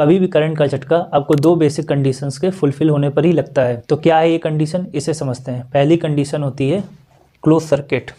कभी भी करंट का झटका आपको दो बेसिक कंडीशंस के फुलफिल होने पर ही लगता है। तो क्या है ये कंडीशन, इसे समझते हैं। पहली कंडीशन होती है क्लोज सर्किट।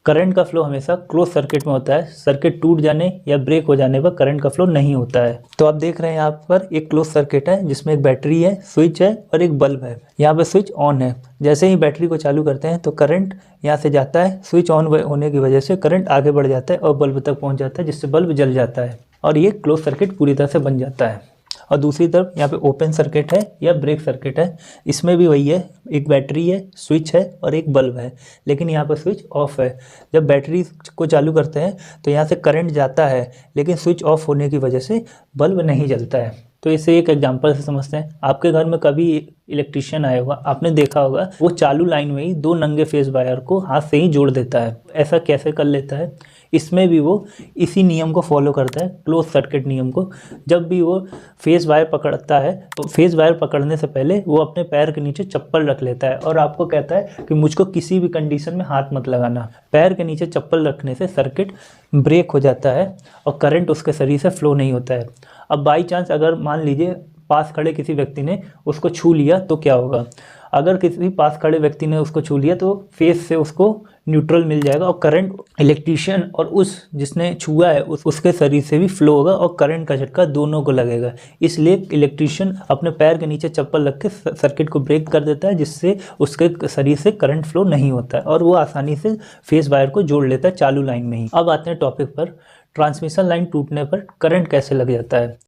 करंट का फ्लो हमेशा क्लोज सर्किट में होता है। सर्किट टूट जाने या ब्रेक हो जाने पर करंट का फ्लो नहीं होता है। तो आप देख रहे हैं यहाँ पर एक क्लोज सर्किट है जिसमें एक बैटरी है, स्विच है और एक बल्ब है। यहाँ पर स्विच ऑन है। जैसे ही बैटरी को चालू करते हैं तो करंट यहाँ से जाता है, स्विच ऑन होने की वजह से करंट आगे बढ़ जाता है और बल्ब तक पहुँच जाता है, जिससे बल्ब जल जाता है और ये क्लोज सर्किट पूरी तरह से बन जाता है। और दूसरी तरफ यहाँ पे ओपन सर्किट है या ब्रेक सर्किट है। इसमें भी वही है, एक बैटरी है, स्विच है और एक बल्ब है, लेकिन यहाँ पर स्विच ऑफ है। जब बैटरी को चालू करते हैं तो यहाँ से करंट जाता है, लेकिन स्विच ऑफ होने की वजह से बल्ब नहीं जलता है। तो इसे एक एग्जांपल से समझते हैं। आपके घर में कभी इलेक्ट्रिशियन आया होगा, आपने देखा होगा वो चालू लाइन में ही दो नंगे फेस वायर को हाथ से ही जोड़ देता है। ऐसा कैसे कर लेता है? इसमें भी वो इसी नियम को फॉलो करता है, क्लोज सर्किट नियम को। जब भी वो फेस वायर पकड़ता है तो फेस वायर पकड़ने से पहले वो अपने पैर के नीचे चप्पल रख लेता है और आपको कहता है कि मुझको किसी भी कंडीशन में हाथ मत लगाना। पैर के नीचे चप्पल रखने से सर्किट ब्रेक हो जाता है और करंट उसके शरीर से फ्लो नहीं होता है। अब बाई चांस अगर मान लीजिए पास खड़े किसी व्यक्ति ने उसको छू लिया तो क्या होगा? अगर किसी पास खड़े व्यक्ति ने उसको छू लिया तो फेस से उसको न्यूट्रल मिल जाएगा और करंट इलेक्ट्रिशियन और उस जिसने छुआ है उसके शरीर से भी फ्लो होगा और करंट का झटका दोनों को लगेगा। इसलिए इलेक्ट्रिशियन अपने पैर के नीचे चप्पल रख के सर्किट को ब्रेक कर देता है, जिससे उसके शरीर से करंट फ्लो नहीं होता है और वो आसानी से फेस वायर को जोड़ लेता है चालू लाइन में ही। अब आते हैं टॉपिक पर, ट्रांसमिशन लाइन टूटने पर करंट कैसे लग जाता है।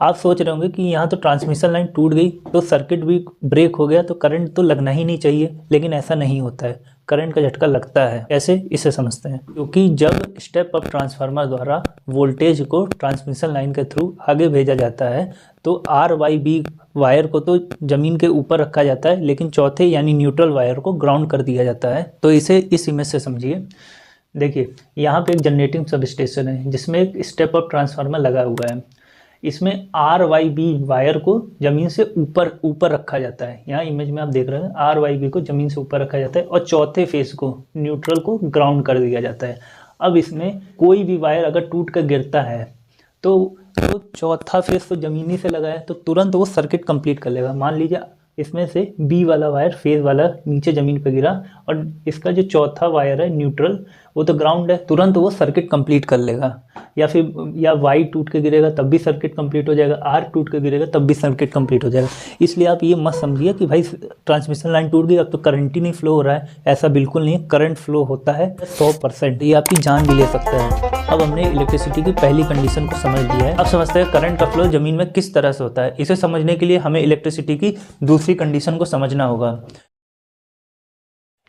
आप सोच रहे होंगे कि यहाँ तो ट्रांसमिशन लाइन टूट गई तो सर्किट भी ब्रेक हो गया तो करंट तो लगना ही नहीं चाहिए, लेकिन ऐसा नहीं होता है। करंट का झटका लगता है। कैसे, इसे समझते हैं। क्योंकि जब स्टेप अप ट्रांसफार्मर द्वारा वोल्टेज को ट्रांसमिशन लाइन के थ्रू आगे भेजा जाता है तो RYB वायर को तो जमीन के ऊपर रखा जाता है, लेकिन चौथे यानी न्यूट्रल वायर को ग्राउंड कर दिया जाता है। तो इसे इस इमेज से समझिए। देखिए यहाँ पे एक जनरेटिंग सब स्टेशन है जिसमें एक स्टेप अप ट्रांसफार्मर लगा हुआ है। इसमें RYB वायर को जमीन से ऊपर रखा जाता है। यहाँ इमेज में आप देख रहे हैं RYB को जमीन से ऊपर रखा जाता है और चौथे फेस को न्यूट्रल को ग्राउंड कर दिया जाता है। अब इसमें कोई भी वायर अगर टूट कर गिरता है तो चौथा फेस तो जमीनी से लगा है तो तुरंत वो सर्किट कंप्लीट कर लेगा। मान लीजिए इसमें से B वाला वायर फेस वाला नीचे ज़मीन पे गिरा और इसका जो चौथा वायर है न्यूट्रल वो तो ग्राउंड है, तुरंत वो सर्किट कंप्लीट कर लेगा। या फिर Y टूट के गिरेगा तब भी सर्किट कंप्लीट हो जाएगा, R टूट के गिरेगा तब भी सर्किट कंप्लीट हो जाएगा। इसलिए आप ये मत समझिए कि भाई ट्रांसमिशन लाइन टूट गई अब तो करंट ही नहीं फ्लो हो रहा है। ऐसा बिल्कुल नहीं है, करंट फ्लो होता है 100%। ये आपकी जान भी ले सकता है। अब हमने इलेक्ट्रिसिटी की पहली कंडीशन को समझ लिया है। अब समझते हैं करंट का फ्लो जमीन में किस तरह से होता है। इसे समझने के लिए हमें इलेक्ट्रिसिटी की दूसरी कंडीशन को समझना होगा।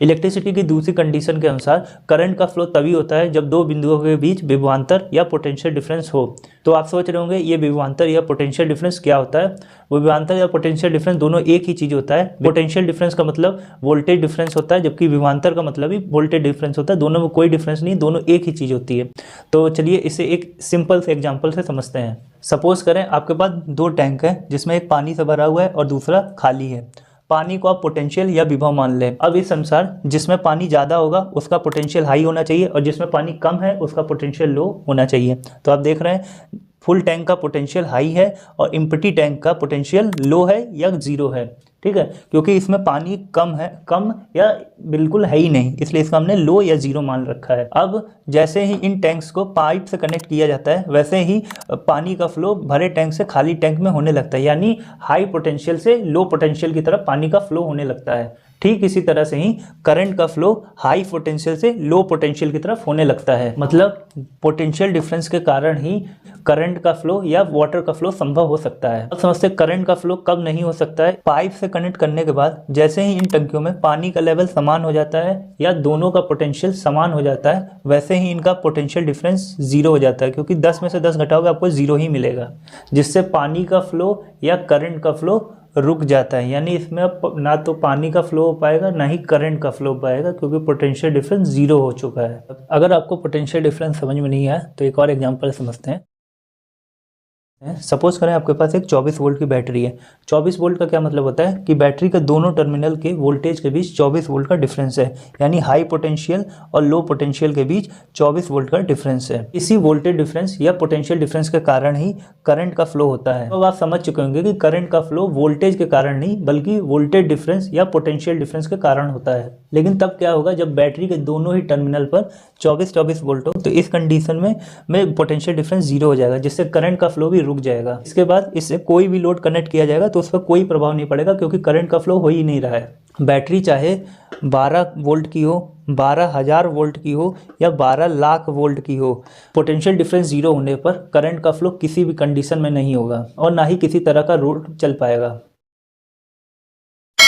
इलेक्ट्रिसिटी की दूसरी कंडीशन के अनुसार करंट का फ्लो तभी होता है जब दो बिंदुओं के बीच विभवांतर या पोटेंशियल डिफरेंस हो। तो आप सोच रहे होंगे ये विभवांतर या पोटेंशियल डिफरेंस क्या होता है। विभवांतर या पोटेंशियल डिफरेंस दोनों एक ही चीज़ होता है। पोटेंशियल डिफरेंस का मतलब वोल्टेज डिफरेंस होता है, जबकि विभवांतर का मतलब भी वोल्टेज डिफरेंस होता है। दोनों में कोई डिफरेंस नहीं, दोनों एक ही चीज़ होती है। तो चलिए इसे एक सिंपल से एग्जाम्पल से समझते हैं। सपोज करें आपके पास दो टैंक है जिसमें एक पानी से भरा हुआ है और दूसरा खाली है। पानी को आप पोटेंशियल या विभव मान लें। अब इस अनुसार जिसमें पानी ज़्यादा होगा उसका पोटेंशियल हाई होना चाहिए और जिसमें पानी कम है उसका पोटेंशियल लो होना चाहिए। तो आप देख रहे हैं फुल टैंक का पोटेंशियल हाई है और एम्प्टी टैंक का पोटेंशियल लो है या जीरो है। ठीक है, क्योंकि इसमें पानी कम या बिल्कुल है ही नहीं, इसलिए इसका हमने लो या जीरो मान रखा है। अब जैसे ही इन टैंक्स को पाइप से कनेक्ट किया जाता है वैसे ही पानी का फ्लो भरे टैंक से खाली टैंक में होने लगता है, यानी हाई पोटेंशियल से लो पोटेंशियल की तरफ पानी का फ्लो होने लगता है। ठीक इसी तरह से ही करंट का फ्लो हाई पोटेंशियल से लो पोटेंशियल की तरफ होने लगता है। मतलब पोटेंशियल डिफरेंस के कारण ही करंट का फ्लो या वाटर का फ्लो संभव हो सकता है। अब समझते हैं करंट का फ्लो कब नहीं हो सकता है। पाइप से कनेक्ट करने के बाद जैसे ही इन टंकियों में पानी का लेवल समान हो जाता है या दोनों का पोटेंशियल समान हो जाता है वैसे ही इनका पोटेंशियल डिफरेंस जीरो हो जाता है, क्योंकि 10 में से 10 घटाओगे आपको जीरो ही मिलेगा, जिससे पानी का फ्लो या करंट का फ्लो रुक जाता है। यानी इसमें ना तो पानी का फ्लो हो पाएगा ना ही करंट का फ्लो हो पाएगा, क्योंकि पोटेंशियल डिफरेंस जीरो हो चुका है। अगर आपको पोटेंशियल डिफरेंस समझ में नहीं आया तो एक और एग्जांपल समझते हैं। सपोज करें आपके पास एक 24 वोल्ट की बैटरी है। 24 वोल्ट का क्या मतलब होता है कि बैटरी के दोनों टर्मिनल के वोल्टेज के बीच 24 वोल्ट का डिफरेंस है, यानी हाई पोटेंशियल और लो पोटेंशियल के बीच 24 वोल्ट का डिफरेंस है। इसी वोल्टेज डिफरेंस या पोटेंशियल डिफरेंस के कारण ही करंट का फ्लो होता है। तो आप समझ चुके होंगे कि करंट का फ्लो वोल्टेज के कारण नहीं बल्कि वोल्टेज डिफरेंस या पोटेंशियल डिफरेंस के कारण होता है। लेकिन तब क्या होगा जब बैटरी के दोनों ही टर्मिनल पर 24 वोल्ट हो, तो इस कंडीशन में पोटेंशियल डिफरेंस 0 हो जाएगा, जिससे करंट का फ्लो भी रुक जाएगा। इसके बाद इससे कोई भी लोड कनेक्ट किया जाएगा तो उस पर कोई प्रभाव नहीं पड़ेगा, क्योंकि करंट का फ्लो हो ही नहीं रहा है। बैटरी चाहे 12 वोल्ट की हो, 12,000 वोल्ट की हो या 12 लाख वोल्ट की हो, पोटेंशियल डिफरेंस 0 होने पर करंट का फ्लो किसी भी कंडीशन में नहीं होगा और ना ही किसी तरह का रोड चल पाएगा।